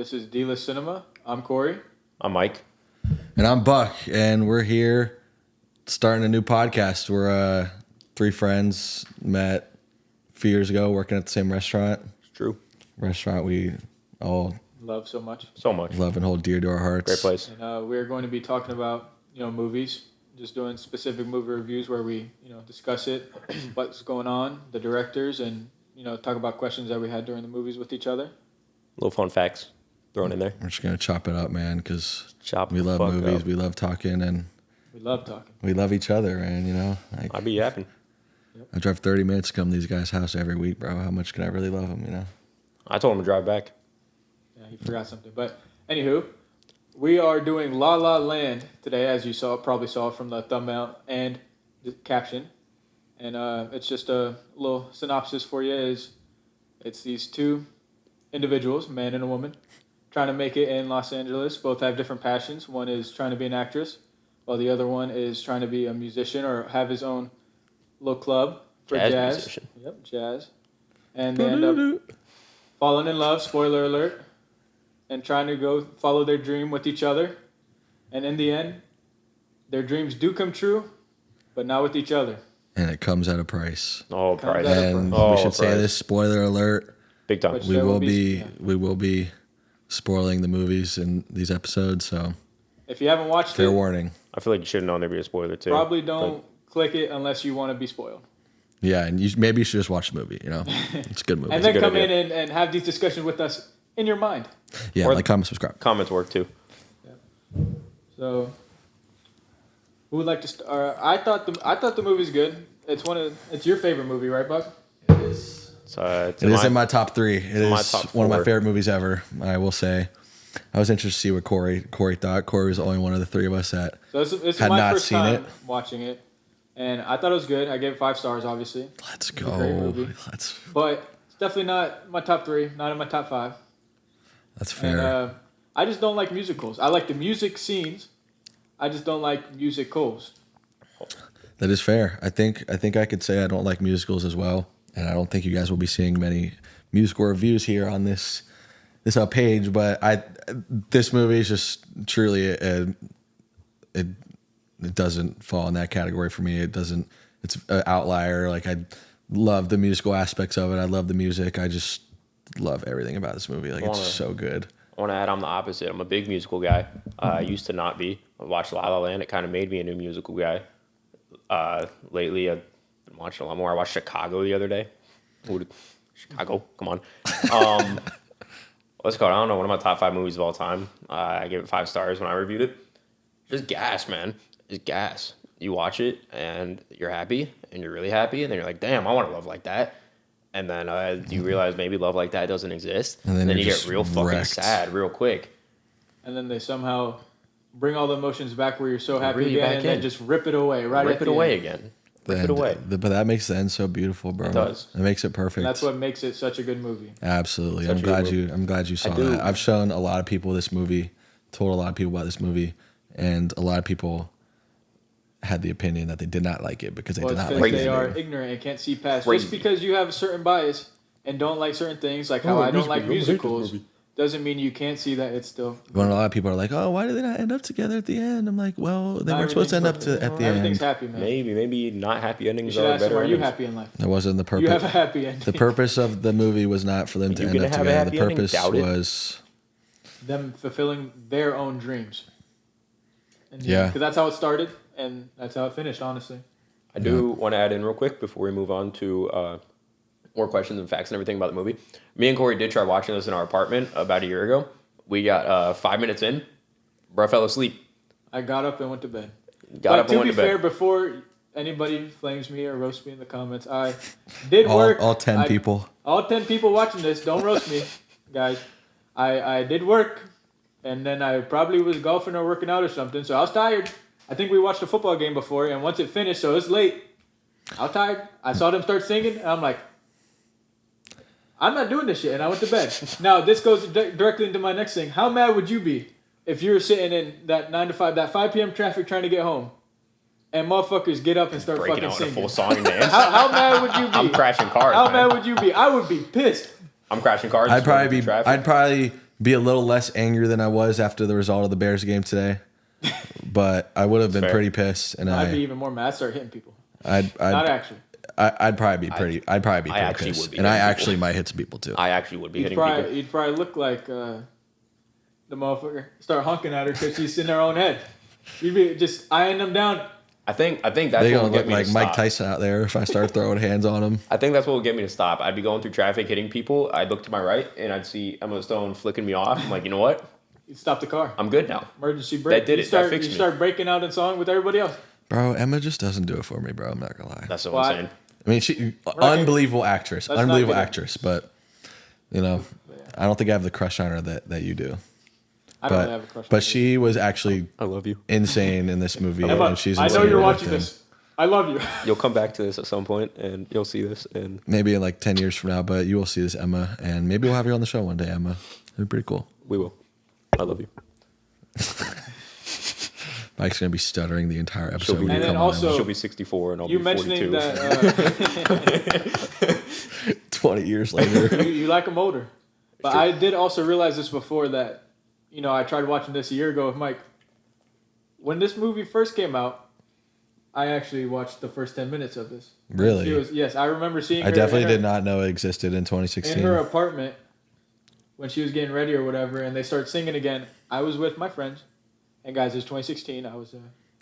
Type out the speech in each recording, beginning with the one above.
This is D-List Cinema. I'm Corey. I'm Mike. And I'm Buck, and we're here starting a new podcast. We're three friends met a few years ago working at the same restaurant. It's true. Restaurant we all Love so much. So much. love and hold dear to our hearts. Great place. And we're going to be talking about, movies. Just doing specific movie reviews where we, discuss it, what's going on, the directors, and, talk about questions that we had during the movies with each other. Little fun facts thrown in there. We're just going to chop it up, man, because Chop we the love fuck movies. up. We love talking, and We love talking. we love each other, man, I'd be yapping. I drive 30 minutes to come to these guys' house every week, bro. How much can I really love them, I told him to drive back. Yeah, he forgot something. But, anywho, we are doing La La Land today, as you probably saw from the thumbnail and the caption. And it's just a little synopsis for you. It's these two individuals, a man and a woman, trying to make it in Los Angeles. Both have different passions. One is trying to be an actress, while the other one is trying to be a musician or have his own little club for jazz. Musician. Yep, jazz. And they end up falling in love, spoiler alert, and trying to go follow their dream with each other. And in the end, their dreams do come true, but not with each other. And it comes at a price. Oh, price. Comes out. And Oh, we should say price. this, spoiler alert. Big time. Which- We There will will be- be we will be spoiling the movies in these episodes, so If you haven't watched fair it, warning. I feel like you should have known there'd be a spoiler too. probably don't click it unless you want to be spoiled. Yeah, and maybe you should just watch the movie. It's a good movie. And then good come idea. in and have these discussions with us in your mind. Yeah, or- like, comment, subscribe. Comments work too. So, who would like to start? I thought the movie's good. It's your favorite movie, right, Buck? It's It is in my top three. It in my is top one of my four. favorite movies ever. I will say. I was interested to see what Corey thought. Corey was the only one of the three of us that So this is Had my not first seen time it. watching it, and I thought it was good. I gave it 5 stars, obviously, let's a great movie. go. but it's definitely not my top 3, not in my top 5. That's fair. And I just don't like musicals. I like the music scenes. I just don't like musicals. That is fair. I think I could say I don't like musicals as well, and I don't think you guys will be seeing many musical reviews here on this page. But this movie is just truly it doesn't fall in that category for me. It doesn't. It's an outlier. Like, I love the musical aspects of it. I love the music. I just love everything about this movie. Like, it's so good. I want to add I'm the opposite. I'm a big musical guy. I used to not be. I watched La La Land. It kind of made me a new musical guy. Lately, I've been watching a lot more. I watched Chicago the other day. Chicago, come on. Let's go. I don't know. One of my top 5 movies of all time. I gave it 5 stars when I reviewed it. Just gas, man. Just gas. You watch it and you're happy and you're really happy, and then you're like, damn, I want to love like that. And then you realize maybe love like that doesn't exist. And then you you're get just real fucking wrecked. sad real quick. And then they somehow bring all the emotions back where you're so happy Really again, back and then in. just rip it away right Rip at it the away end. again. Rip it And away. but that makes the end so beautiful, bro. It does. It makes it perfect. And that's what makes it such a good movie. Absolutely. Such I'm a good glad you saw do. that. I've shown a lot of people this movie, told a lot of people about this movie, and a lot of people had the opinion that they did not like it because they Well, did it's not because like they it. are ignorant and can't see past. Crazy. Just because you have a certain bias and don't like certain things, like how I don't like musicals, doesn't mean you can't see that it's still. When a lot of people are like, "Oh, why did they not end up together at the end?" I'm like, "Well, they Not weren't supposed to end up everything's at the Everything's end. happy, man. Maybe not happy You endings should are ask them, better are you endings. happy in life? That wasn't the You have a purpose. happy ending. The purpose of the movie was not for them Are to you end gonna up have a together. happy The ending? purpose Doubt it. was, Them fulfilling their own dreams. Yeah. Because that's how it started, and that's how it finished, honestly. I do want to add in real quick before we move on to more questions and facts and everything about the movie. Me and Corey did try watching this in our apartment about a year ago. We got 5 minutes in. Bro fell asleep. I got up and went to bed. Got up and to went be to bed. fair, before anybody flames me or roasts me in the comments, I did all, work. all 10 people. All 10 people watching this, don't roast me, guys. I did work, and then I probably was golfing or working out or something, so I was tired. I think we watched a football game before, and once it finished, so it was late. I was tired. I saw them start singing, and I'm like, I'm not doing this shit, and I went to bed. Now, this goes directly into my next thing. How mad would you be if you were sitting in that 9 to 5, that 5 p.m. traffic trying to get home, and motherfuckers get up and start Breaking fucking out in a singing? full song and dance. How mad would you be? I'm crashing cars, How man. mad would you be? I would be pissed. I'm crashing cars. I'd going through probably traffic. I'd probably be a little less angry than I was after the result of the Bears game today. But I would have been Fair. pretty pissed, and I'd be even more mad. I'd start hitting people. I'd Not actually. I'd probably be pretty. I'd probably be I pretty actually pissed, would be and I hitting actually might hit some people too. I actually would be You'd hitting probably, people. you'd probably look like the motherfucker. Start honking at her because she's in her own head. You'd be just eyeing them down. I think that's They what gonna would get look me like to Mike stop. Tyson out there if I start throwing hands on them. I think that's what would get me to stop. I'd be going through traffic, hitting people. I'd look to my right, and I'd see Emma Stone flicking me off. I'm like, you know what? You'd stop the car. I'm good now. Emergency brake. That did you it. Start, That fixed you me. start breaking out in song with everybody else. Bro, Emma just doesn't do it for me, bro. I'm not gonna lie. That's what Well, I'm saying. I mean, she unbelievable actress, Let's not unbelievable get it. actress, but you know, I don't think I have the crush on her that you do. I don't really have a crush on But her. she was actually I love you. insane in this movie, Emma, and she's I know insane you're in watching everything. this. I love you. You'll come back to this at some point, and you'll see this. And Maybe in like 10 years from now, but you will see this, Emma, and maybe we'll have you on the show one day, Emma. It'd be pretty cool. we will. I love you. Mike's gonna be stuttering the entire episode. She'll be, when you And then come on, also- she'll be 64, and I'll You be mentioning 42. that Emma. 20 years later. you like them older. But true. I did also realize this before that, I tried watching this a year ago with Mike. When this movie first came out, I actually watched the first 10 minutes of this. Really? Yes, I remember seeing her I definitely in her- did not know it existed in 2016. in her apartment when she was getting ready or whatever, and they start singing again. I was with my friends, and guys, it's 2016. I was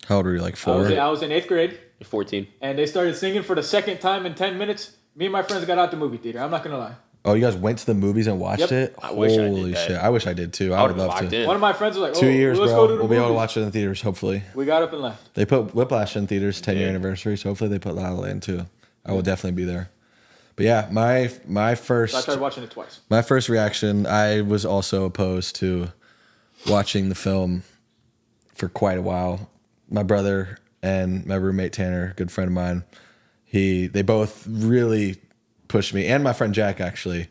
How old were you? Like I 4? was, I was in 8th grade, You're 14. and they started singing for the second time in 10 minutes. Me and my friends got out the movie theater. I'm not gonna lie. Oh, you guys went to the movies and watched Yep. it? I wish I did Holy that. shit! I wish I did too. I I would would have love locked to. in. One of my friends was like, 2 years, let's bro. go to the We'll be able to movies. watch it in theaters. Hopefully, We got up and left. they put Whiplash in theaters 10-year Yeah. anniversary. So hopefully they put La La Land too. I will definitely be there. But yeah, my So I tried watching it twice. my first reaction, I was also opposed to watching the film for quite a while. My brother and my roommate Tanner, good friend of mine, they both really pushed me, and my friend Jack actually.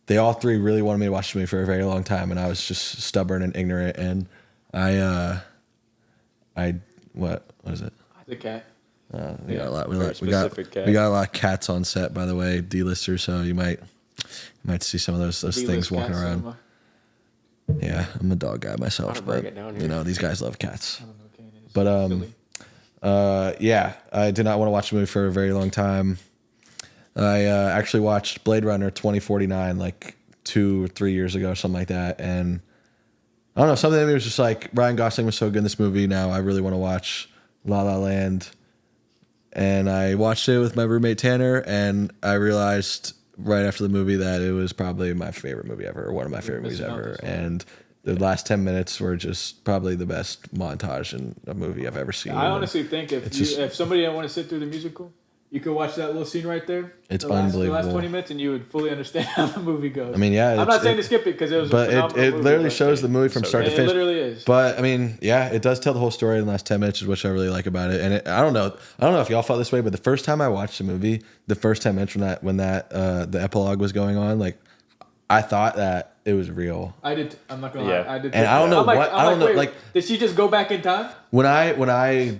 They all three really wanted me to watch the movie for a very long time, and I was just stubborn and ignorant. And what is it? The cat. We got a lot. Very specific cat. We got a lot of cats on set, by the way, D-listers. So you might see some of those things D-list walking cat around. cinema. Yeah, I'm a dog guy myself, Gotta break but it down here. these guys love cats. I don't know, Kane, it's But silly. yeah, I did not want to watch the movie for a very long time. I actually watched Blade Runner 2049 like 2 or 3 years ago, something like that, and I don't know, something in me was just like, Ryan Gosling was so good in this movie. Now I really want to watch La La Land, and I watched it with my roommate Tanner, and I realized right after the movie that it was probably my favorite movie ever, or one of my favorite movies missing out ever, this one. and the last 10 minutes were just probably the best montage in a movie I've ever seen. I honestly think It's just- if somebody didn't want to sit through the musical, you could watch that little scene right there. It's the last unbelievable. 20 minutes, and you would fully understand how the movie goes. I mean, yeah, I'm not saying to skip it because it was. but a phenomenal it movie, literally but shows the movie from So start to It finish. literally is. But I mean, yeah, it does tell the whole story in the last 10 minutes, which I really like about it. And I don't know if y'all felt this way, but the first time I watched the movie, the first 10 minutes when the epilogue was going on, like I thought that it was real. I did. I'm not gonna Yeah. lie. I did. And I don't know I'm what- I don't know, wait, like- did she just go back in time? When I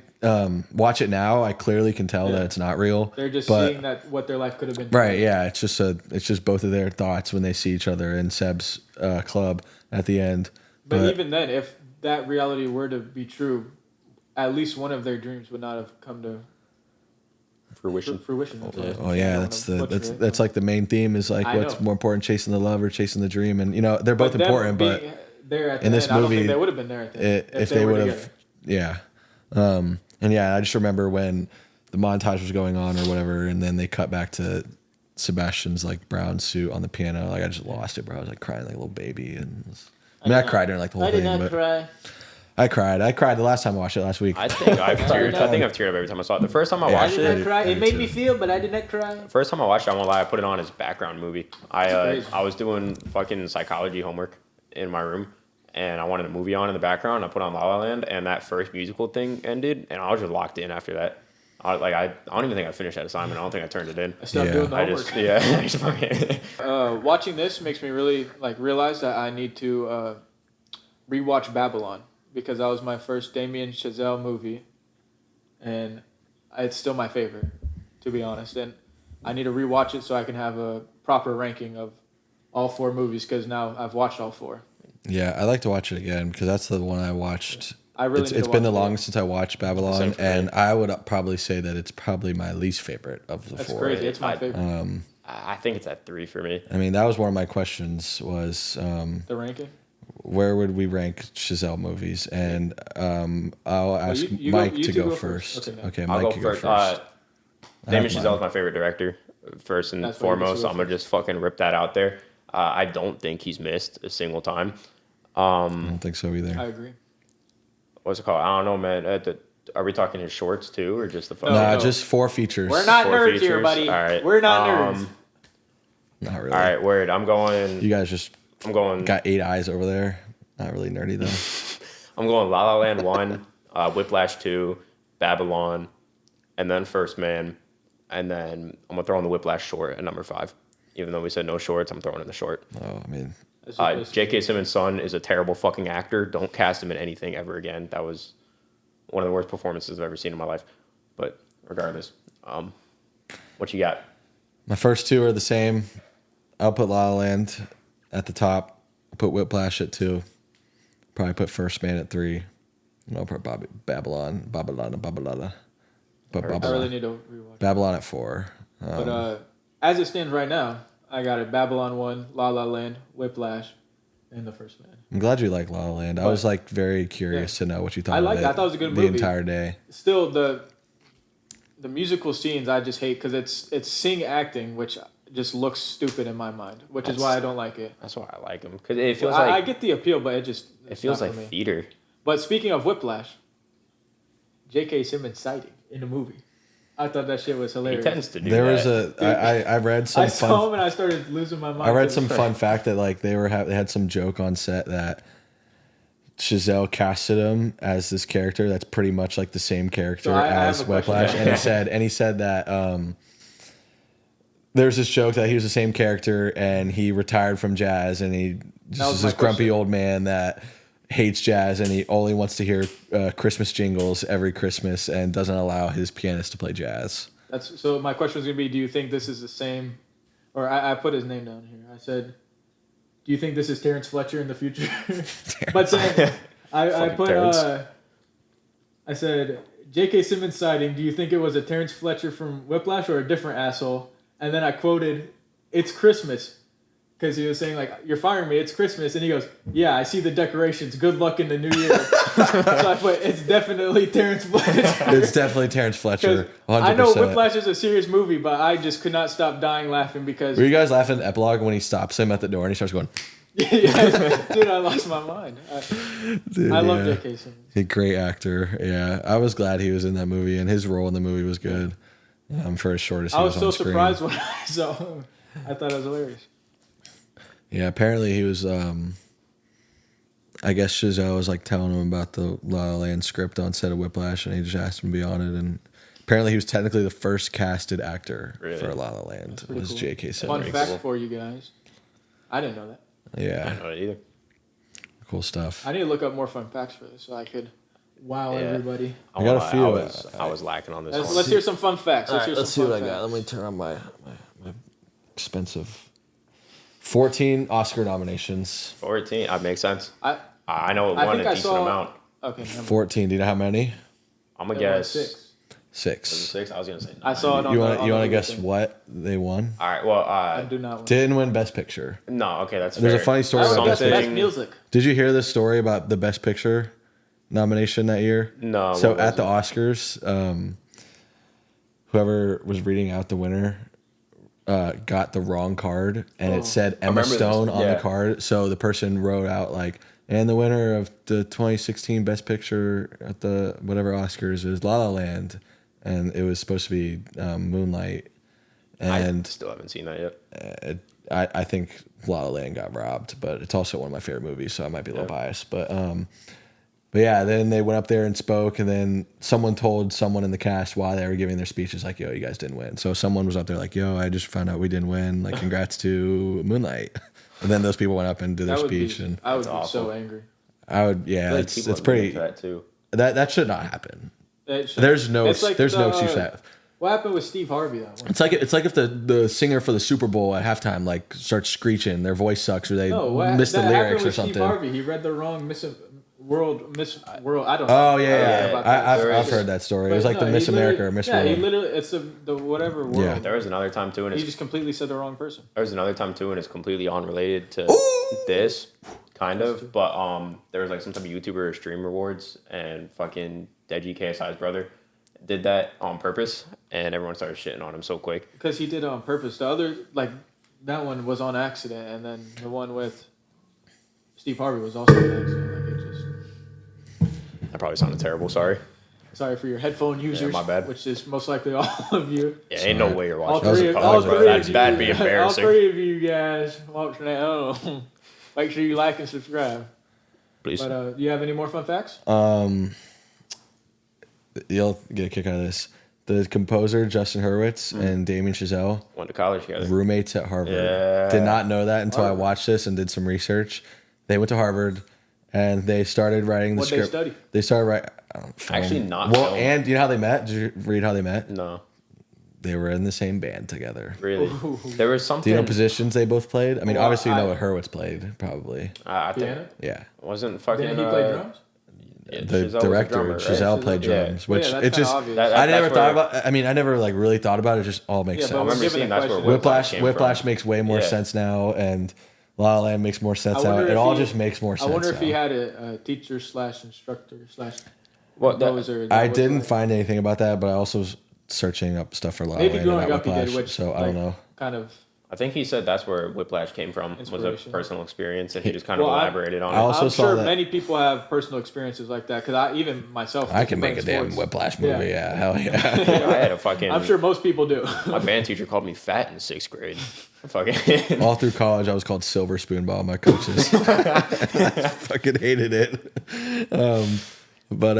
watch it now, I clearly can tell that it's not real. They're just but, seeing that what their life could have been. Right, yeah, it's just both of their thoughts when they see each other in Seb's club at the end. But even then, if that reality were to be true, at least one of their dreams would not have come to Fruition. fruition. Oh yeah, that's like the main theme is like I what's know. more important, chasing the love or chasing the dream, and they're both them important, but being there at the in this end, I don't movie, think they would have been there at the end if they were would have, together. yeah, and yeah, I just remember when the montage was going on or whatever, and then they cut back to Sebastian's like brown suit on the piano. Like I just lost it, bro. I was like crying like a little baby, and I cried during like the whole thing, but cry. I cried the last time I watched it last week. I think I've teared. I think I've teared up every time I saw it. The first time I Yeah. watched it, cry. I It did made too. me feel, but I did not cry. first time I watched it, I won't lie, I put it on as background movie. crazy. I was doing fucking psychology homework in my room, and I wanted a movie on in the background. I put on La La Land, and that first musical thing ended, and I was just locked in after that. I don't even think I finished that assignment. I don't think I turned it in. I stopped Yeah. doing the I homework. just I just fucking- Watching this makes me really realize that I need to rewatch Babylon because that was my first Damien Chazelle movie, and it's still my favorite, to be honest. And I need to rewatch it so I can have a proper ranking of all 4 movies because now I've watched all 4. Yeah, I like to watch it again because that's the one I watched. I really need It's to been watch the it. longest since I watched Babylon, Same for me. and I would probably say that it's probably my least favorite of the That's four. crazy. It's my favorite. I think it's at 3 for me. I mean, that was one of my questions was The ranking. where would we rank Chazelle movies? And I'll ask you Mike you to two go go first. first. Okay, Okay, I'll Mike, go you go first. first. Damien mine. Chazelle is my favorite director, first and That's why you get to foremost. go I'm gonna just fucking rip that out there. I don't think he's missed a single time. I don't think so either. I agree. What's it called? I don't know, man. Are we talking his shorts too, or just the No, Nah, no. just 4 features. We're not 4 nerds features? here, buddy. All right. We're not nerds. Not really. All right, word. I'm going. You guys just I'm going. got 8 eyes over there. Not really nerdy though. I'm going La La Land 1, Whiplash 2, Babylon, and then First Man, and then I'm gonna throw in the Whiplash short at number 5. Even though we said no shorts, I'm throwing in the short. Oh, I mean, J.K. Simmons' son is a terrible fucking actor. Don't cast him in anything ever again. That was one of the worst performances I've ever seen in my life. But regardless, what you got? my first 2 are the same. I'll put La La Land at the top. I'll put Whiplash at 2. Probably put First Man at 3. And I'll put Babylon. But I really Babylon. need to rewatch. Babylon at 4. But as it stands right now, I got it. Babylon 1, La La Land, Whiplash, and The First Man. I'm glad you like La La Land. I was like very curious to know what you thought. I of liked it it. I thought it was a good the movie. entire day. Still, the musical scenes I just hate because it's sing acting, which just looks stupid in my mind, which is why I don't like it. That's why I like him because it feels Well, I like get the appeal, but it feels not like for me. theater. But speaking of Whiplash, J.K. Simmons sighting in the movie. I thought that shit was He hilarious. tends to do There that. was I read some I saw fun. him and I started losing my mind. I read some fun fact that like they had some joke on set that Chazelle casted him as this character that's pretty much like the same character So I have as a question. Whiplash, and he said that there's this joke that he was the same character and he retired from jazz and he just was is my this grumpy question. old man that hates jazz and he only wants to hear Christmas jingles every Christmas and doesn't allow his pianist to play jazz. So my question was gonna be, do you think this is the same? Or I put his name down here. I said, do you think this is Terrence Fletcher in the future? But then I Fucking put Terrence. I said J.K. Simmons sighting. Do you think it was a Terrence Fletcher from Whiplash or a different asshole? And then I quoted, "It's Christmas." Because he was saying, like, you're firing me, it's Christmas. And he goes, yeah, I see the decorations. Good luck in the new year. So I put, it's definitely Terrence Fletcher. It's definitely Terrence Fletcher. 100%. I know Whiplash is a serious movie, but I just could not stop dying laughing because... Were you guys laughing at Epilogue when he stops him at the door and he starts going, yeah, dude, I lost my mind. dude, I love yeah. J.K. Simmons. A great actor. Yeah. I was glad he was in that movie and his role in the movie was good. For as short as he I was was on so screen. surprised when I saw him. I thought it was hilarious. Yeah, apparently he was I guess Chazelle was like telling him about the La La Land script on set of Whiplash and he just asked him to be on it and apparently he was technically the first casted actor Really? for La La Land Pretty was cool. J.K. Fun Simmons. fact for you guys. I didn't know that. I Yeah, don't know it either. cool stuff. I need to look up more fun facts for this so I could wow Yeah. everybody. I got a few. I was lacking on this Let's, one. let's hear some fun facts. Let's hear some fun facts. Let me turn on my expensive 14 Oscar nominations. 14. That makes sense. I I know it I won think a I decent saw- amount. Okay. never mind. 14. Do you know how many? I'm gonna It won guess 6. 6. 6. I was gonna say 9. I saw it on You the, want on to the guess thing. what they won? All right. Well, I do not want. Didn't win Best Picture. no. Okay, that's There's a fair. funny story That about was Best best Picture. music. Did you hear this story about the Best Picture nomination that year? No. So what was at the it? Oscars, whoever was reading out the winner got the wrong card, and it said Emma remember this. Stone on Yeah. the card. So the person wrote out like, and the winner of the 2016 Best Picture at the whatever Oscars is La La Land, and it was supposed to be Moonlight, I and still haven't seen that yet. I think La La Land got robbed, but it's also one of my favorite movies, so I might be a little biased. But yeah, then they went up there and spoke, and then someone told someone in the cast while they were giving their speeches, like, yo, you guys didn't win. So someone was up there like, yo, I just found out we didn't win. Like, congrats to Moonlight. And then those people went up and did their That would speech, be, and I would That's be so awful. angry. I would, yeah, I feel like it's people are pretty. into that too. That should not happen. It should- There's no it's like excuse the- for that. What happened with Steve Harvey though? It's like if the singer for the Super Bowl at halftime like starts screeching, their voice sucks, or they miss the that happened lyrics with or something. Steve Harvey. He read the wrong Miss World. I don't know. Oh I don't know yeah, about that. I've heard that story. It was like the Miss America or Miss World. Yeah, he literally it's the whatever world. Yeah. There was another time too, and He just completely said the wrong person. there was another time too, and it's completely unrelated to this, kind of. But there was like some type of YouTuber or streamer awards, and fucking Deji KSI's brother did that on purpose, and everyone started shitting on him so quick. Because he did it on purpose. The other, like, that one was on accident, and then the one with Steve Harvey was also on accident. Like, it just... That probably sounded terrible. Sorry. Sorry for your headphone users. my bad. Which is most likely all of you. Yeah, ain't no way you're All watching. three, this in all public, bro. three That's of bad. you, Be embarrassing. All three of you guys watching that. Oh, make sure you like and subscribe. Please. But do you have any more fun facts? You'll get a kick out of this. The composer Justin Hurwitz and Damien Chazelle, Went to college together. roommates at Harvard. Yeah. Did not know that until I watched this and did some research. They went to Harvard and they started writing the What'd they script. study? They started writing. Actually, not Well, film. and you know how they met? Did you read how they met? No, They were in the same band together. really. There was Do something. you know positions they both played? I mean, Well, obviously you know I- what Hurwitz played, probably. I think Piano? Yeah. wasn't fucking. Didn't he play drums? Yeah, The Chazelle was a director, drummer, right? Chazelle, played Yeah. drums, Well, which yeah, that's it just, kinda obvious. That- I never that's thought where- about, I mean, I never like really thought about it. It just all makes Yeah, but sense. I remember Given seeing the that's where question. Whiplash came Whiplash from. makes way more Yeah. sense now, and La La Land makes more sense I now. wonder It if all he- just makes more I sense wonder if he now. had a teacher slash instructor slash Well, that- composer. that I was didn't like- find anything about that, but I also was searching up stuff for La La Maybe Land growing and up he did, Whiplash, which so I like, don't know. kind of. I think he said that's where Whiplash came from. Was a Inspiration. personal experience, and he just kind of Well, elaborated on I it. also I'm saw sure that- many people have personal experiences like that. Because even myself, I can make a playing damn sports, Whiplash movie, yeah, hell yeah. I had a fucking. I'm sure most people do. My band teacher called me fat in 6th grade. Fucking. All through college, I was called Silver Spoon by all my coaches. I fucking hated it. But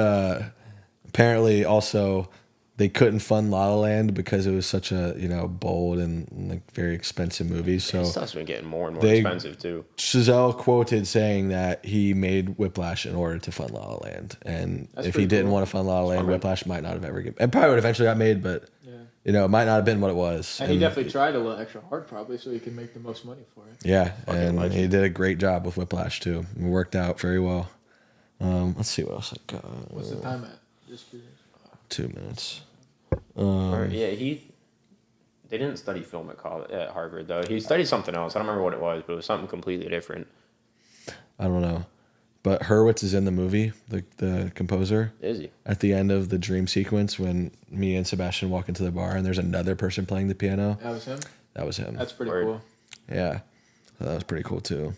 apparently, also, they couldn't fund La La Land because it was such a bold and like very expensive movie. So This stuff's been getting more and more They- expensive too. Chazelle quoted saying that he made Whiplash in order to fund La La Land, and That's if he pretty didn't cool. want to fund La La Land, Smart. Whiplash might not have ever get. It probably would eventually got made, but Yeah. it might not have been what it was. And he definitely tried a little extra hard, probably, so he could make the most money for it. Yeah, Fucking and legend. he did a great job with Whiplash too. It worked out very well. Let's see what else I got. What's the time at? Just curious. 2 minutes. Yeah, They didn't study film at Harvard though. He studied something else. I don't remember what it was, but it was something completely different. I don't know, but Hurwitz is in the movie, the composer. Is he? At the end of the dream sequence, when me and Sebastian walk into the bar and there's another person playing the piano, That was him? that was him. That's pretty Word. cool. Yeah, so that was pretty cool too.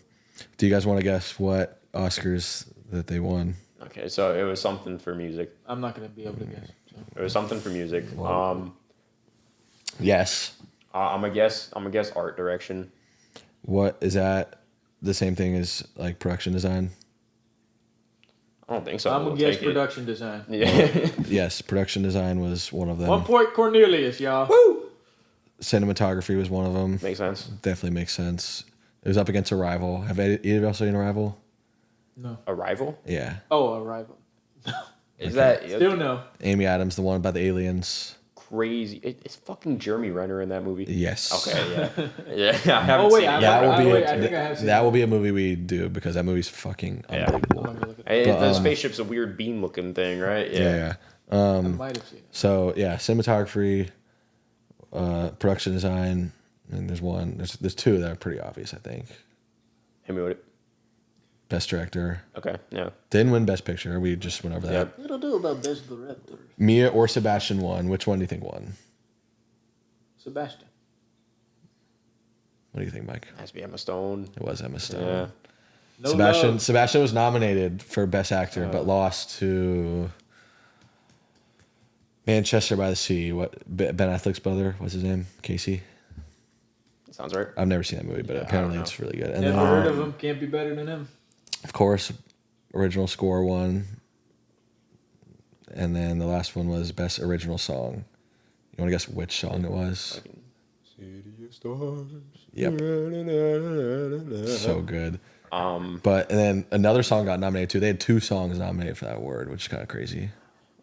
Do you guys want to guess what Oscars that they won? Okay, so it was something for music. I'm not going to be able to guess. So. It was something for music. Yes. I'm gonna guess art direction. What is that? The same thing as like production design? I don't think so. I'm We'll going to guess take it. production design. Yeah. Yes, production design was one of them. 1 point Cornelius, y'all. Woo! Cinematography was one of them. Makes sense. Definitely makes sense. It was up against Arrival. Have either of y'all seen Arrival? No. Arrival? Yeah. Oh, Arrival. Is that Still no. Amy Adams, the one about the aliens. crazy? It's fucking Jeremy Renner in that movie. Yes. Okay, yeah. Yeah, I haven't Oh, wait, seen I- it. That will be wait, I think I have seen that will be a movie we do because that movie's fucking Yeah. unbelievable. I'm gonna look at it. The spaceship's a weird beam looking thing, right? Yeah. I might have seen it. So yeah, cinematography, production design, and there's two that are pretty obvious, I think. Hit me with it. Best director. Okay, yeah. Didn't win best picture. We just went over that. Yep. We don't do about best director. Mia or Sebastian won. Which one do you think won? Sebastian. What do you think, Mike? Has to be Emma Stone. It was Emma Stone. Yeah. No Sebastian love. Sebastian was nominated for best actor, but lost to Manchester by the Sea. What Ben Affleck's brother? What's his name? Casey. Sounds right. I've never seen that movie, but Yeah, apparently I don't it's really good. And Never then, heard of him. Can't be better than him. of course, original score won. And then the last one was best original song. You want to guess which song it was? City of Stars. Yep. So good. Um, But and then another song got nominated too. They had two songs nominated for that award, which is kind of crazy.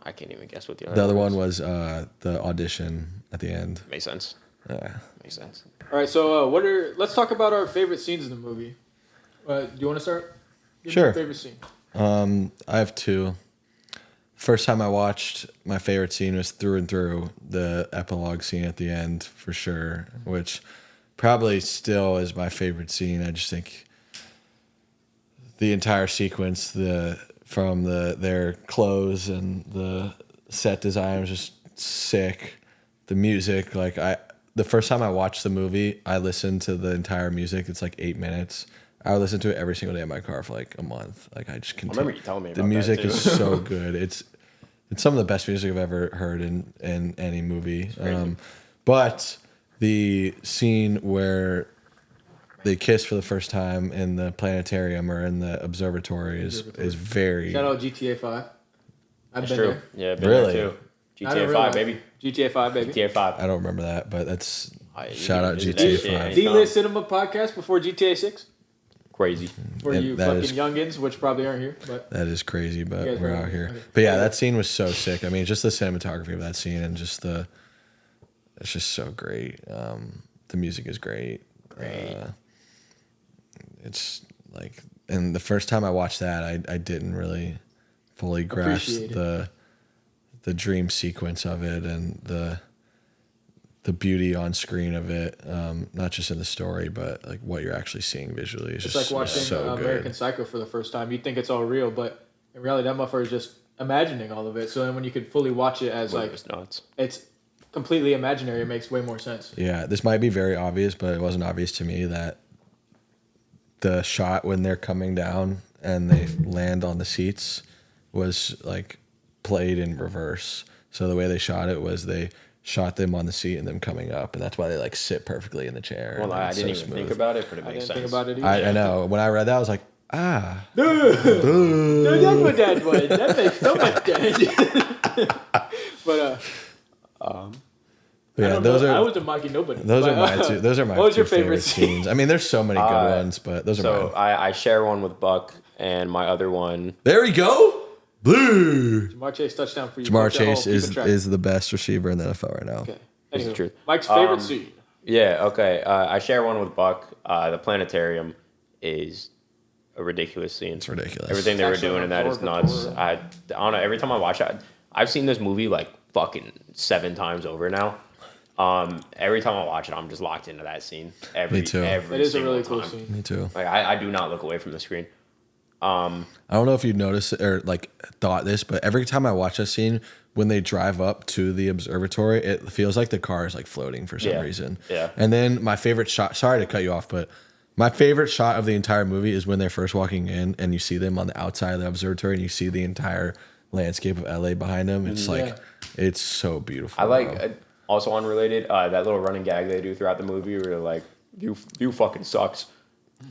I can't even guess what the The other one one was. was the audition at the end. Makes sense. Yeah. Makes sense. All right, so let's talk about our favorite scenes in the movie. Do you want to start? Give me Sure. your favorite scene. I have two. First time I watched, my favorite scene was through and through the epilogue scene at the end, for sure, which probably still is my favorite scene. I just think the entire sequence, from their clothes and the set design was just sick. The music, the first time I watched the movie, I listened to the entire music. It's like 8 minutes. I would listen to it every single day in my car for like a month. Like I just continue. I remember you telling me The about music that too. is so good. It's some of the best music I've ever heard in any movie. But the scene where they kiss for the first time in the planetarium or in the observatory is very. Shout out GTA 5. I've It's been true. there. Yeah, been Really? there too. Not in GTA real 5, life. baby. GTA 5, baby. GTA 5. I don't remember that, but that's You shout can out visit GTA that shit 5. D-List Cinema podcast before GTA 6 Crazy. for And you that fucking is- youngins, which probably aren't here. But That is crazy, but You guys we're are- out here. okay. But yeah, that scene was so sick. I mean, just the cinematography of that scene and just it's just so great. The music is great. Great. It's like, and the first time I watched that, I didn't really fully grasp Appreciate the dream sequence of it and the beauty on screen of it, not just in the story, but like what you're actually seeing visually. It's it's just like watching so American good. Psycho for the first time. You think it's all real, but in reality, that motherfucker is just imagining all of it. So then when you could fully watch it as It like was nuts. it's completely imaginary, it makes way more sense. Yeah, this might be very obvious, but it wasn't obvious to me that the shot when they're coming down and they land on the seats was like played in reverse. So the way they shot it was they shot them on the seat and them coming up, and that's why they like sit perfectly in the chair. Well, and I it's didn't so even smooth. think about it, but it I makes didn't think sense. about it either. I know. When I read that, I was like, ah. Dude, that's what that was. That makes so much sense. But I Yeah, don't those know. I are wasn't mocking nobody. those are But, my two. Those are my what was two your favorite favorite scenes. I mean, there's so many good ones, but those are So mine. I share one with Buck, and my other one. There we go. Blue. Jamar Chase touchdown for you. Jamar folks at home. Chase Keep it track. is the best receiver in the NFL right now. Okay. This is Anywho, true. Mike's favorite scene. Yeah, okay. I share one with Buck. The planetarium is a ridiculous scene. It's ridiculous. Everything they were It's actually doing in that is nuts. I don't know. Every time I watch it, I've seen this movie like fucking 7 times over now. Every time I watch it, I'm just locked into that scene. Me too. Every It is a single really cool time. scene. Me too. Like I do not look away from the screen. I don't know if you noticed or like thought this, but every time I watch that scene, when they drive up to the observatory, it feels like the car is like floating for some Yeah. reason. Yeah. And then my favorite shot, sorry to cut you off, but my favorite shot of the entire movie is when they're first walking in and you see them on the outside of the observatory and you see the entire landscape of LA behind them. It's like, it's so beautiful. I like bro. also unrelated that little running gag they do throughout the movie where they're like, "You fucking sucks."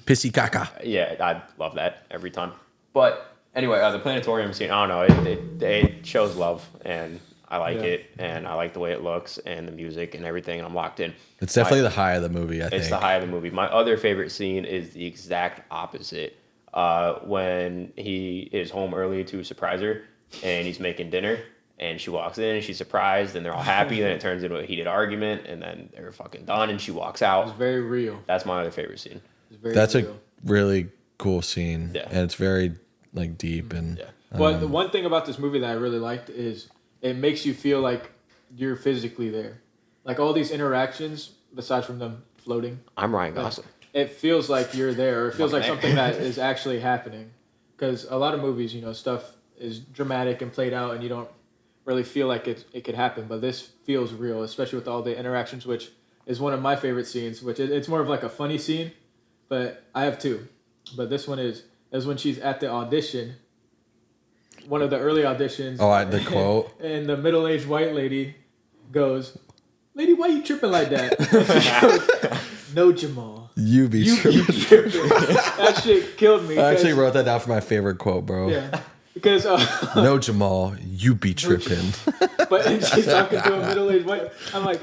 Pissy caca. Yeah, I love that every time. But anyway, the planetarium scene, I don't know, it shows love, and I like it, and I like the way it looks, and the music and everything, and I'm locked in. It's definitely the high of the movie, I think. It's the high of the movie. My other favorite scene is the exact opposite. When he is home early to surprise her, and he's making dinner, and she walks in, and she's surprised, and they're all happy, then it turns into a heated argument, and then they're fucking done, and she walks It's out. very real. That's my other favorite scene. It's very That's real. a really cool scene. Yeah. And it's very like deep and Yeah. But the one thing about this movie that I really liked is it makes you feel like you're physically there. Like all these interactions, besides from them floating, I'm Ryan Gosling. it feels like you're there, or it feels My like man. something that is actually happening. Because a lot of movies, stuff is dramatic and played out, and you don't really feel like it could happen. But this feels real, especially with all the interactions, which is one of my favorite scenes. Which it's more of like a funny scene, but I have two. But this one is when she's at the audition. One of the early auditions. Oh, the quote? And the middle-aged white lady goes, "Lady, why you tripping like that?" She goes, "No, Jamal. you be You tripping. tripping." That shit killed me. I actually 'cause- wrote that down for my favorite quote, bro. Yeah. Because, No, Jamal, you be tripping. but and she's talking to a middle-aged white. I'm like,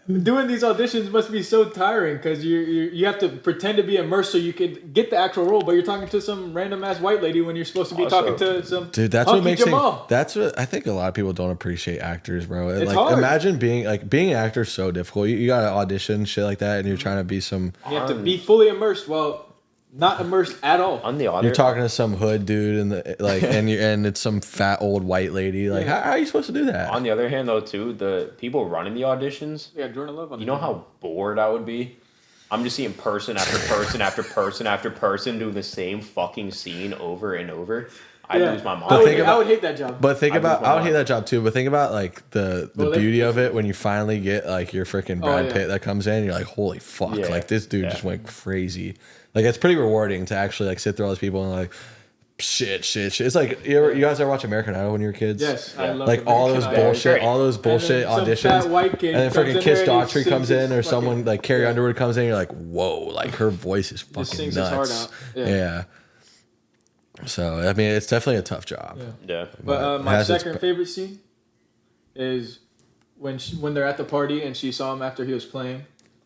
doing these auditions must be so tiring because you have to pretend to be immersed so you can get the actual role, but you're talking to some random ass white lady when you're supposed to be Also, talking to some Dude, that's what hunky makes Jamal. that's what I think a lot of people don't appreciate actors, bro. It's like hard. imagine being an actor is so difficult. You gotta audition shit like that, and you're trying to be some. You have to be fully immersed. Well, not immersed at all. On the other, You're talking to some hood dude, and and it's some fat old white lady. Like, how are you supposed to do that? on the other hand, though, too, the people running the auditions, Yeah, Jordan Love on you know how bored I would be? I'm just seeing person after person after person after person doing the same fucking scene over and over. I'd lose my mind. I would hate that job. But think about, lose my I would hate mind. that job too. But think about like the beauty of it when you finally get like your freaking Brad Pitt that comes in. You're like, holy fuck! Yeah. Like this dude just went crazy. Like it's pretty rewarding to actually like sit through all these people and like shit. It's like you guys ever watch American Idol when you were kids? Yes, I love Like all those American Idol. bullshit, all those bullshit And then some auditions, fat white kid and then comes freaking in Kiss there and he Daughtry sings comes in, his or fucking- someone like Carrie Underwood comes in. You're like, whoa! Like her voice is fucking sings his nuts. heart out. Yeah. So I mean, it's definitely a tough job. Yeah. But It my has its second favorite scene is when they're at the party and she saw him after he was playing,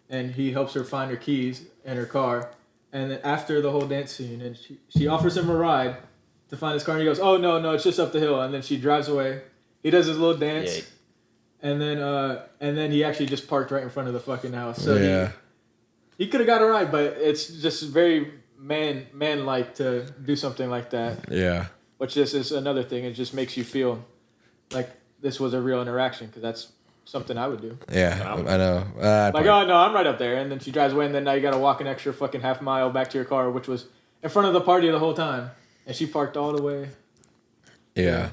and he helps her find her keys in her car, and then after the whole dance scene, and she offers him a ride to find his car, and he goes, "Oh no, it's just up the hill," and then she drives away. He does his little dance, and then he actually just parked right in front of the fucking house. So yeah. he could have got a ride, but it's just very man like to do something like that. Yeah. Which this is another thing. It just makes you feel like this was a real interaction because that's something I would do. Yeah, I know. Like, oh no, I'm right up there, and then she drives away, and then now you got to walk an extra fucking half mile back to your car, which was in front of the party the whole time, and she parked all the way. Yeah.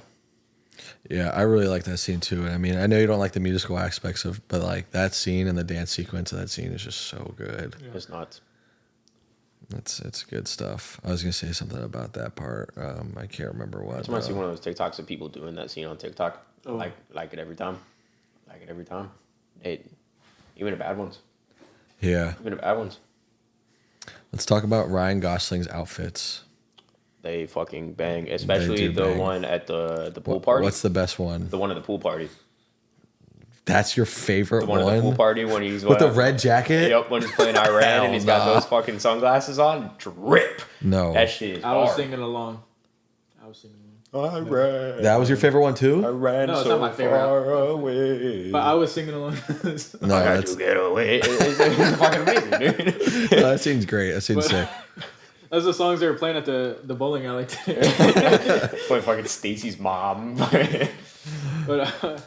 Yeah, I really like that scene too. And I mean, I know you don't like the musical aspects but like that scene and the dance sequence of that scene is just so good. Yeah. It's nuts. It's good stuff. I was gonna say something about that part. I can't remember what. I just want to see one of those TikToks of people doing that scene on TikTok. Oh. Like it every time. Like it every time. Even the bad ones. Yeah. Even the bad ones. Let's talk about Ryan Gosling's outfits. They fucking bang. Especially the bang. one at the pool party. What's the best one? The one at the pool party. That's your favorite The one at the pool party when he's with the red jacket? Yep, when he's playing Iran and he's got those fucking sunglasses on. Drip. No. That shit is I was hard. singing along. Iran. That was your favorite one too? I ran No, it's so not my favorite. far away. But I was singing along. No, I got that's to get away. It's fucking amazing, dude. no, that seems great. That seems sick. Those are the songs they were playing at the bowling alley today. Play fucking Stacy's mom. But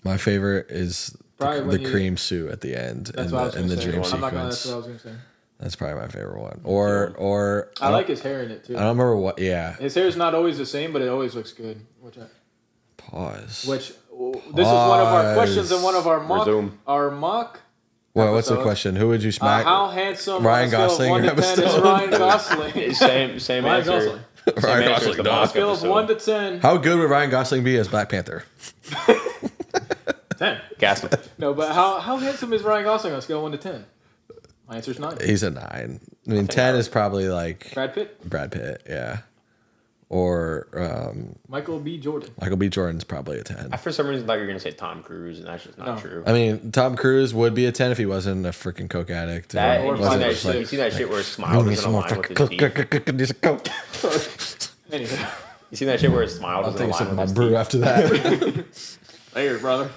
My favorite is Probably the when you- cream suit at the end that's what I was in gonna the say. dream I'm not gonna. sequence. That's what I was gonna say. That's probably my favorite one. Or I like his hair in it too. I don't remember what. Yeah. His hair is not always the same, but it always looks good. Pause. This is one of our questions and one of our mock. Resume. Our mock. Well, what's the episode. question? Who would you smack? How handsome Ryan on a scale of Gosling 1 or to 10 is Emma Ryan Gosling? Same Ryan answer. Gosling. Same Ryan answer Gosling, as the no. On a mock scale of episode. 1 to 10. How good would Ryan Gosling be as Black Panther? 10. Gas him. No, but how handsome is Ryan Gosling on a scale of 1 to 10? My answer is 9. He's a 9. I mean, 10 is probably like Brad Pitt, Brad Pitt, yeah. Or Michael B. Jordan. Michael B. Jordan's probably a 10. I for some reason thought you were gonna say Tom Cruise, and that's just not No. true. I mean, Tom Cruise would be a 10 if he wasn't a freaking coke addict. That Or and you see wasn't that just shit. like- You see that shit where his smile doesn't align with his teeth. Anyway, You see that shit where his smile I'll doesn't take a sip align of with my his brew teeth. after that. later, brother.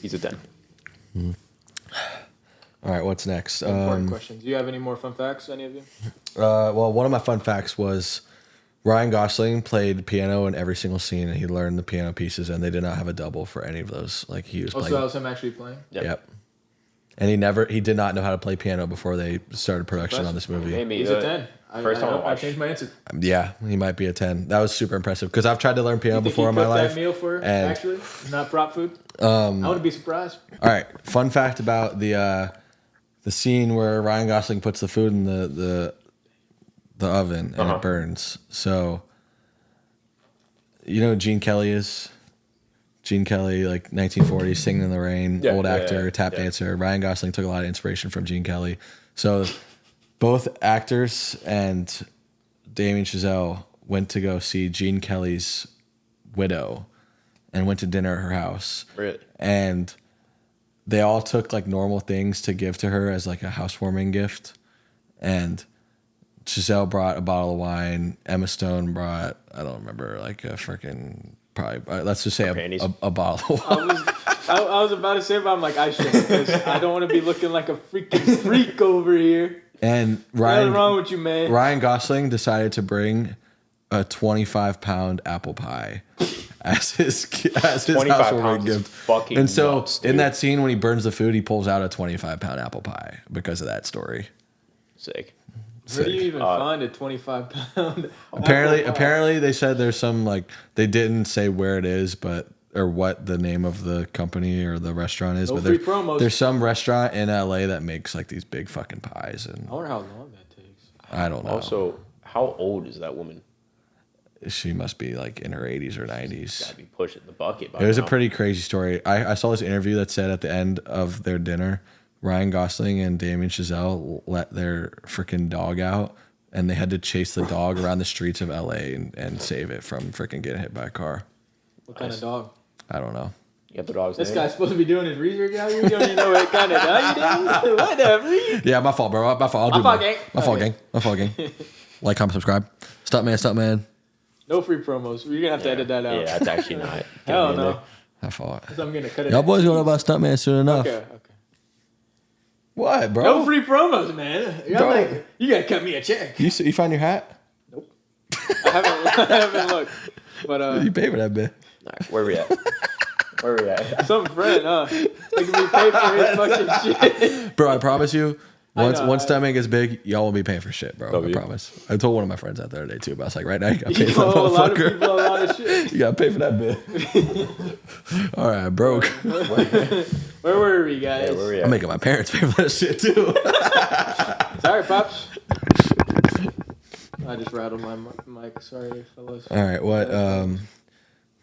He's a 10. All right, what's next? Important questions. Do you have any more fun facts, any of you? Well, one of my fun facts was Ryan Gosling played piano in every single scene, and he learned the piano pieces, and they did not have a double for any of those. Like he was Also, playing. that was him actually playing. Yep. And he did not know how to play piano before they started production on this movie. Maybe He's a 10. First time I I watched. changed my answer. Yeah, he might be a 10. That was super impressive because I've tried to learn piano You think before in he my cooked life. that meal for her, and- actually? Not prop food? I wouldn't be surprised. All right, fun fact about the scene where Ryan Gosling puts the food in the oven and it burns. So, you know who Gene Kelly is? Gene Kelly, like 1940s, Singing in the Rain, old actor, tap dancer. Ryan Gosling took a lot of inspiration from Gene Kelly. So, both actors and Damien Chazelle went to go see Gene Kelly's widow and went to dinner at her house. Really? And they all took like normal things to give to her as like a housewarming gift. And Giselle brought a bottle of wine. Emma Stone brought, I don't remember, like a freaking, probably, let's just say a bottle of wine. I was about to say, but I'm like, I shouldn't, because I don't want to be looking like a freaking freak over here. And What's wrong with you, man? Ryan Gosling decided to bring a 25-pound apple pie as his 25 housewarming pounds is gift. fucking And so nuts, dude. in that scene when he burns the food, he pulls out a 25-pound apple pie because of that story. Sick. Where do you even find a 25-pound? Apparently they said there's some like they didn't say where it is, but or what the name of the company or the restaurant is. No but free promos. There's some restaurant in LA that makes like these big fucking pies, and I wonder how long that takes. I don't know. Also, how old is that woman? She must be like in her 80s or 90s. Gotta be pushing the bucket. It was a pretty crazy story. I saw this interview that said at the end of their dinner, Ryan Gosling and Damien Chazelle let their freaking dog out, and they had to chase the dog around the streets of LA and save it from freaking getting hit by a car. What kind of dog? I don't know. You got the dog's This name? guy's supposed to be doing his research out here. You don't even know what kind of dog you do. Whatever. Yeah, my fault, bro. My fault. I'll My do fault, more. gang. My fault, Okay. gang. My fault, gang. Like, comment, subscribe. Stuntman. No free promos. You're gonna have to edit that out. Yeah, that's actually not. Hell no. My fault. So I'm gonna cut it. Y'all out. boys gonna know about Stuntman soon enough. Okay. What, bro? No free promos, man. Bro. Like, you gotta cut me a check. You find your hat? I haven't looked, but You pay for that bit. All right, where we at? Where we at? some friend, making me pay for his fucking shit. Bro, I promise you, once know, Stuntman gets big, y'all will be paying for shit, bro. Oh, I yeah. promise. I told one of my friends that the other day too, but I was like, right now you gotta pay You for that owe a lot of motherfucker. people a lot of shit. You gotta pay for that bit. All right, broke. Where were we, guys? Yeah, where we I'm at? making my parents pay for that shit too. Sorry, pops. I just rattled my mic. Sorry, fellas. All right, what?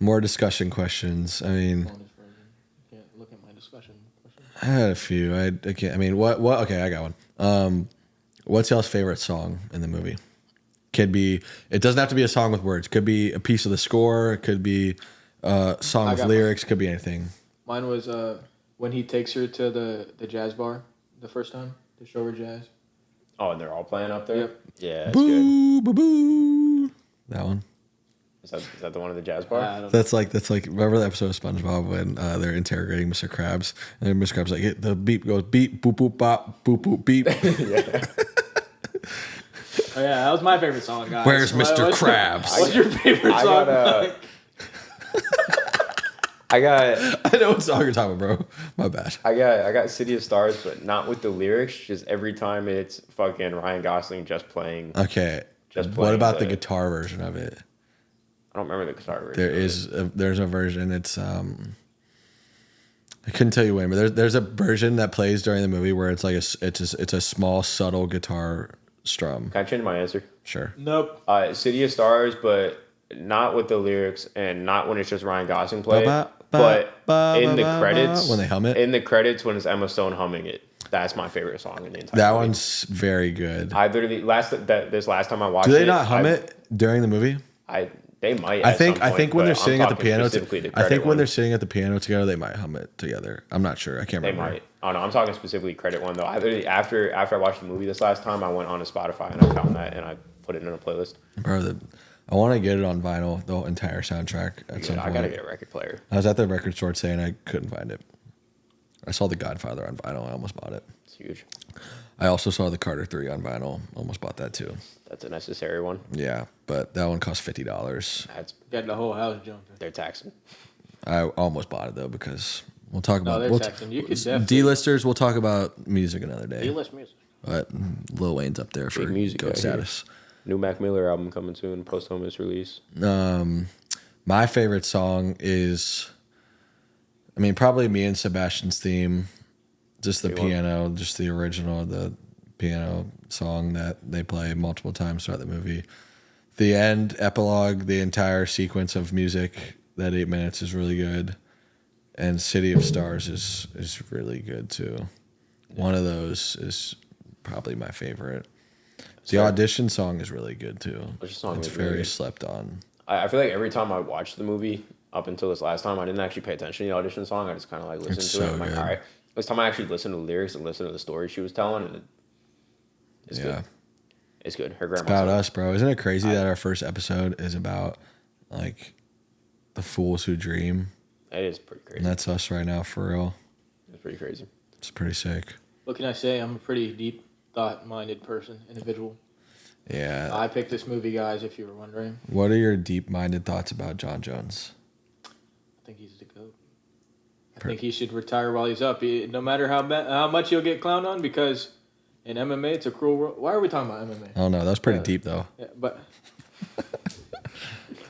More discussion questions. I mean, Bonus version. You can't look at my discussion questions. I had a few. I can't. I mean, what? Okay, I got one. What's y'all's favorite song in the movie? Could be. It doesn't have to be a song with words. Could be a piece of the score. It could be a song with got lyrics. Could be anything. Mine was when he takes her to the jazz bar the first time to show her jazz. Oh, and they're all playing up there? Yep. Yeah, that's good. Boo, boo, boo. That one. Is that the one at the jazz bar? I don't know. That's like remember the episode of SpongeBob when they're interrogating Mr. Krabs and then Mr. Krabs like the beep goes beep boop boop bop boop boop beep. Yeah. Oh yeah, that was my favorite song, guys. Where's Mr. What's- Krabs? What's your favorite I song? got I know what song you're talking about, bro. My bad. I got City of Stars, but not with the lyrics. Just every time it's fucking Ryan Gosling just playing. Okay. Just What playing about the the- guitar version of it? I don't remember the guitar version. There's a version. It's I couldn't tell you when, but there's a version that plays during the movie where it's like it's a small subtle guitar strum. Can I change my answer? Sure. Nope. City of Stars, but not with the lyrics and not when it's just Ryan Gosling playing. Ba, ba, But ba, in ba, the ba, credits, ba, when they hum it? in the credits when it's Emma Stone humming it, that's my favorite song in the entire. That movie. one's very good. I literally this last time I watched Do it. they not hum it during the movie? They might. I at think some I point, think when but they're I'm sitting at the talking piano, specifically the I think credit when one. they're sitting at the piano together, they might hum it together. I'm not sure. I can't They remember. might. Oh no, I'm talking specifically credit one though. I literally after I watched the movie this last time, I went on to Spotify and I found that and I put it in a playlist. Bro, I want to get it on vinyl, the entire soundtrack at some Yeah, I point. gotta get a record player. I was at the record store today and I couldn't find it. I saw The Godfather on vinyl. I almost bought it. It's huge. I also saw The Carter 3 on vinyl. Almost bought that too. That's a necessary one. Yeah, but that one cost $50. That's Got the whole house jumping. they're taxing. I almost bought it though because we'll talk No, about they're we'll taxing. You could definitely D-listers. We'll talk about music another day. D-list music. But Lil Wayne's up there for Big music goat out here. status. New Mac Miller album coming soon, posthumous release. My favorite song is, I mean, probably me and Sebastian's theme. Just the Good one. piano, just the original, the piano song that they play multiple times throughout the movie. The end epilogue, the entire sequence of music, that 8 minutes is really good. And City of Stars is really good too. One of those is probably my favorite. The Fair. audition song is really good too. Audition song It's is really very good. slept on. I feel like every time I watch the movie, up until this last time. I didn't actually pay attention to the audition song. I just kind of like listened It's to it. so I'm like, good. all right. This time I actually listened to the lyrics and listened to the story she was telling, and it's good. It's good. Her grandma's About us, bro. Isn't it crazy that our first episode is about like the fools who dream? It is pretty crazy. And that's us right now, for real. It's pretty crazy. It's pretty sick. What can I say? I'm a pretty deep, thought-minded individual. Yeah. I picked this movie, guys, if you were wondering. What are your deep-minded thoughts about John Jones? I think he's the GOAT. I think he should retire while he's up. No matter how much he'll get clowned on, because in MMA, it's a cruel world. Why are we talking about MMA? I don't know. That was pretty deep, though. Yeah, but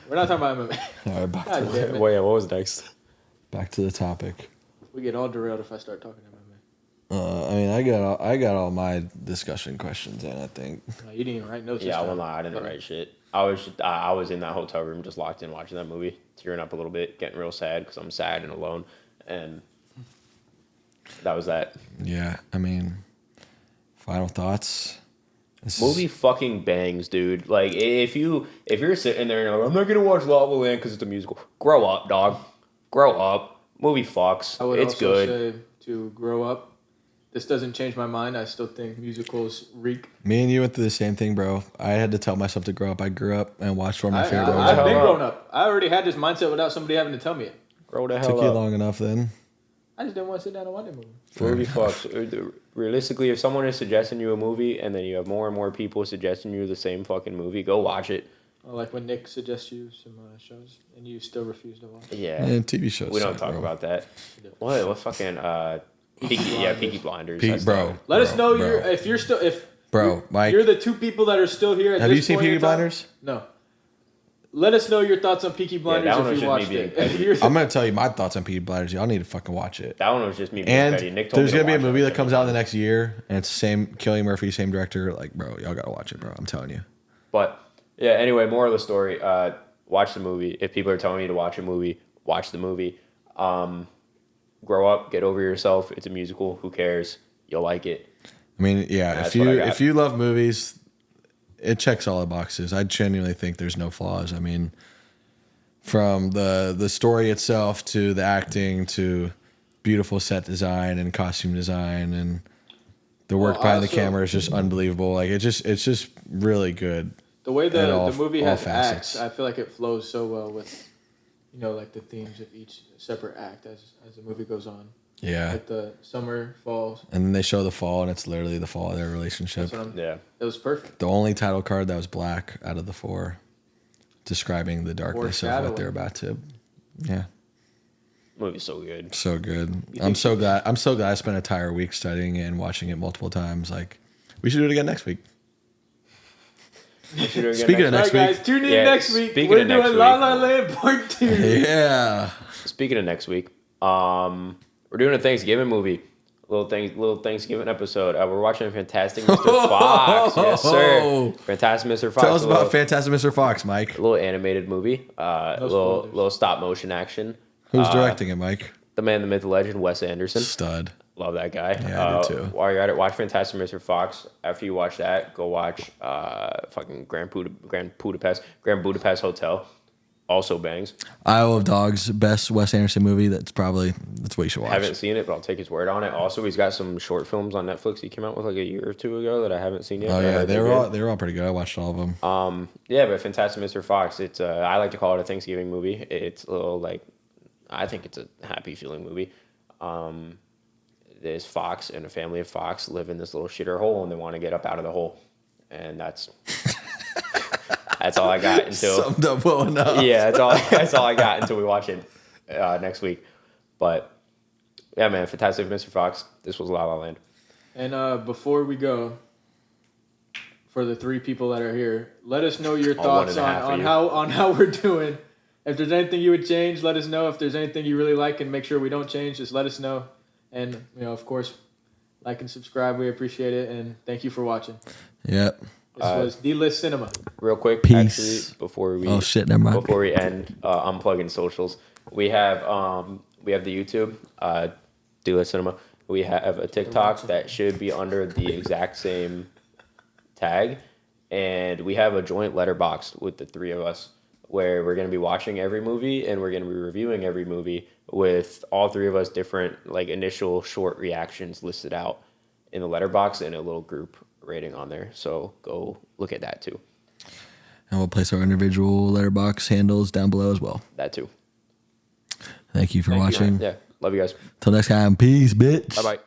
we're not talking about MMA. All right, God damn it. Wait, what was next? back to the topic. We get all derailed if I start talking MMA. I mean, I got all my discussion questions in, I think. No, you didn't even write notes. Yeah, I this won't time. lie. I didn't write shit. I was in that hotel room just locked in watching that movie, tearing up a little bit, getting real sad because I'm sad and alone, and that was that. Yeah, I mean, final thoughts. Movie fucking bangs, dude. Like if you're sitting there and you're like, I'm not gonna watch La La Land because it's a musical. Grow up, dog. Grow up. Movie fucks. I would It's also good. say to grow up. This doesn't change my mind. I still think musicals reek. Me and you went through the same thing, bro. I had to tell myself to grow up. I grew up and watched one of my favorite movies. I've been Hell grown up. I already had this mindset without somebody having to tell me it. Grow the hell Took you up. long enough then. I just didn't want to sit down and watch a movie. Movie fucks. Realistically, if someone is suggesting you a movie and then you have more and more people suggesting you the same fucking movie, go watch it. Or like when Nick suggests you some shows and you still refuse to watch. Yeah. And TV shows. We don't suck, talk bro. about that. What fucking Peaky Blinders. That's Bro. Let us know bro. if you're still Bro, Mike. you're the two people that are still here. At Have this you seen point in Peaky time. Blinders? No. Let us know your thoughts on Peaky Blinders that one was if you just me watched being it. petty. If you're- I'm gonna tell you my thoughts on Peaky Blinders. Y'all need to fucking watch it. That one was just me being And petty. Nick told there's me to gonna be a watch it. movie that comes out in the next year, and it's same Cillian Murphy, same director. Like, bro, y'all gotta watch it, bro. I'm telling you. But yeah, anyway, moral of the story: watch the movie. If people are telling you to watch a movie, watch the movie. Grow up, get over yourself. It's a musical. Who cares? You'll like it. I mean, yeah. That's If what I you got. if you love movies, it checks all the boxes. I genuinely think there's no flaws. I mean, from the story itself to the acting to beautiful set design and costume design and the work Well, behind the also- camera is just unbelievable. Like it's just really good. the way at all- the movie all has facets. acts, I feel like it flows so well with, like the themes of each separate act as the movie goes on. Yeah. Like the summer, fall. And then they show the fall, and it's literally the fall of their relationship. That's what I'm. Yeah. It was perfect. The only title card that was black out of the four, describing the darkness of what they're about to. Yeah, Movie's so good. so good. You I'm think- so glad. I'm so glad I spent an entire week studying it and watching it multiple times. Like, we should do it again next week. Speaking of next All right, week. guys, tune in Yeah, next week. speaking We're of next doing La week. La Land Part 2. Yeah. Speaking of next week, we're doing a Thanksgiving movie. Little Thanksgiving episode. We're watching Fantastic Mr. Fox. Yes, sir. Fantastic Mr. Fox. Tell us a about little- Fantastic Mr. Fox, Mike. a little animated movie. spoilers. Little stop motion action. Who's directing it, Mike? The man, the myth, the legend, Wes Anderson. Stud. Love that guy. Yeah, I do too. While you're at it, watch Fantastic Mr. Fox. After you watch that, go watch fucking Grand Budapest Hotel. Also bangs. Isle of Dogs, best Wes Anderson movie. That's what you should watch. Haven't seen it, but I'll take his word on it. Also, he's got some short films on Netflix he came out with like a year or two ago that I haven't seen yet. Oh but I yeah, heard they they're were good. all pretty good. I watched all of them. Yeah, but Fantastic Mr. Fox. It's I like to call it a Thanksgiving movie. It's a little like I think it's a happy feeling movie. There's Fox and a family of Fox live in this little shitter hole, and they want to get up out of the hole, and that's all I got until Summed up well enough. yeah, that's all I got until we watch it next week. But yeah, man, Fantastic Mr. Fox. This was La La Land. And before we go, for the three people that are here, let us know your All thoughts 1.5 of on you. how we're doing. If there's anything you would change, let us know. If there's anything you really like and make sure we don't change, just let us know. And of course, like and subscribe. We appreciate it. And thank you for watching. Yep. This was D-List Cinema. Real quick, Peace. actually, before we Oh shit, never mind. before we end, unplugging socials. We have the YouTube, D-List Cinema. We have a TikTok that should be under the exact same tag, and we have a joint letterbox with the three of us. where we're going to be watching every movie and we're going to be reviewing every movie with all three of us different like initial short reactions listed out in the letterbox and a little group rating on there. So go look at that too. And we'll place our individual letterbox handles down below as well. That too. Thank you for watching. Yeah. Love you guys. Till next time. Peace, bitch. Bye-bye.